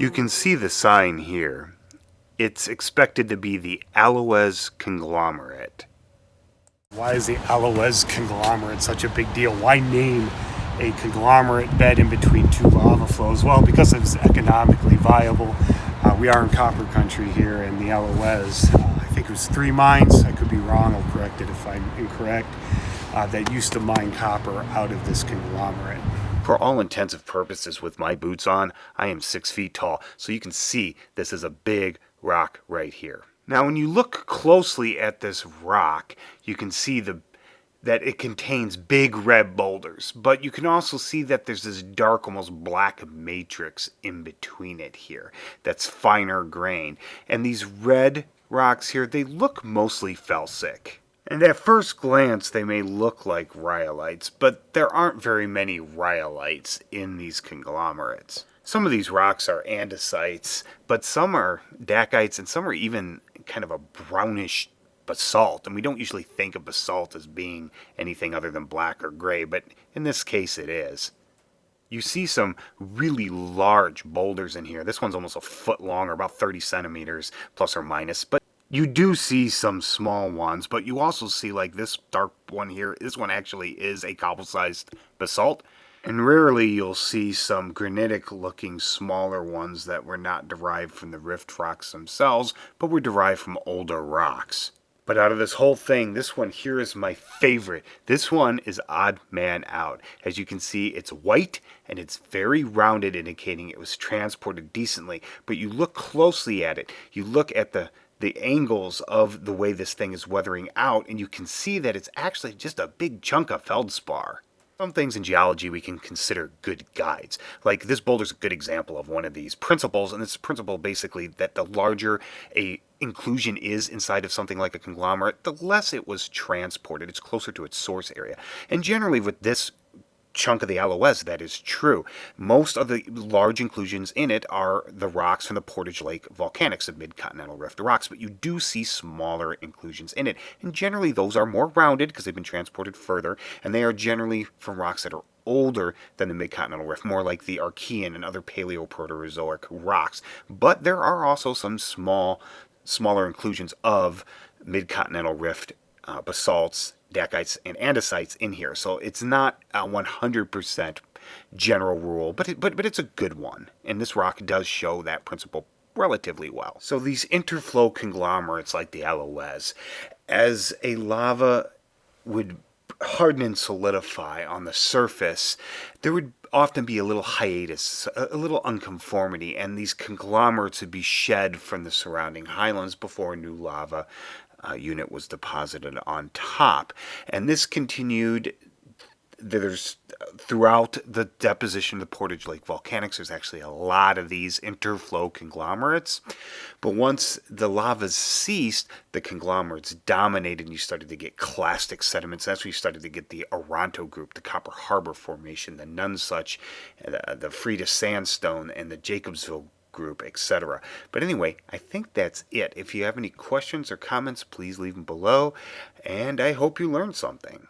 You can see the sign here. It's expected to be the Aloes conglomerate. Why is the Aloes conglomerate such a big deal? Why name a conglomerate bed in between two lava flows? Well, because it's economically viable. We are in copper country here, and the Aloes, I think it was 3 mines, I could be wrong, I'll correct it if I'm incorrect, that used to mine copper out of this conglomerate. For all intensive purposes, with my boots on, I am 6 feet tall, so you can see this is a big rock right here. Now, when you look closely at this rock, you can see that it contains big red boulders, but you can also see that there's this dark, almost black matrix in between it here that's finer grain. And these red rocks here, they look mostly felsic. And at first glance, they may look like rhyolites, but there aren't very many rhyolites in these conglomerates. Some of these rocks are andesites, but some are dacites, and some are even kind of a brownish basalt. And we don't usually think of basalt as being anything other than black or gray, but in this case it is. You see some really large boulders in here. This one's almost a foot long, or about 30 centimeters, plus or minus, but you do see some small ones, but you also see, like this dark one here, this one actually is a cobble-sized basalt. And rarely you'll see some granitic-looking smaller ones that were not derived from the rift rocks themselves, but were derived from older rocks. But out of this whole thing, this one here is my favorite. This one is odd man out. As you can see, it's white and it's very rounded, indicating it was transported decently. But you look closely at it, you look at the angles of the way this thing is weathering out, and you can see that it's actually just a big chunk of feldspar. Some things in geology we can consider good guides. Like this boulder's a good example of one of these principles, and it's a principle basically that the larger a inclusion is inside of something like a conglomerate, the less it was transported. It's closer to its source area. And generally with this chunk of the Aloes, that is true. Most of the large inclusions in it are the rocks from the Portage Lake volcanics of Midcontinent Rift rocks, but you do see smaller inclusions in it, and generally those are more rounded because they've been transported further, and they are generally from rocks that are older than the Midcontinent Rift, more like the Archean and other Paleoproterozoic rocks. But there are also some smaller inclusions of Midcontinent Rift basalts, dacites, and andesites in here, so it's not a 100% general rule, but it's a good one, and this rock does show that principle relatively well. So these interflow conglomerates like the Aloes, as a lava would harden and solidify on the surface, there would often be a little hiatus, a little unconformity, and these conglomerates would be shed from the surrounding highlands before a new lava unit was deposited on top. And this continued. There's throughout the deposition of the Portage Lake volcanics, there's actually a lot of these interflow conglomerates. But once the lavas ceased, the conglomerates dominated, and you started to get clastic sediments. That's when you started to get the Oronto group, the Copper Harbor Formation, the Nonsuch, the Freda Sandstone, and the Jacobsville group, etc. But anyway, I think that's it. If you have any questions or comments, please leave them below, and I hope you learned something.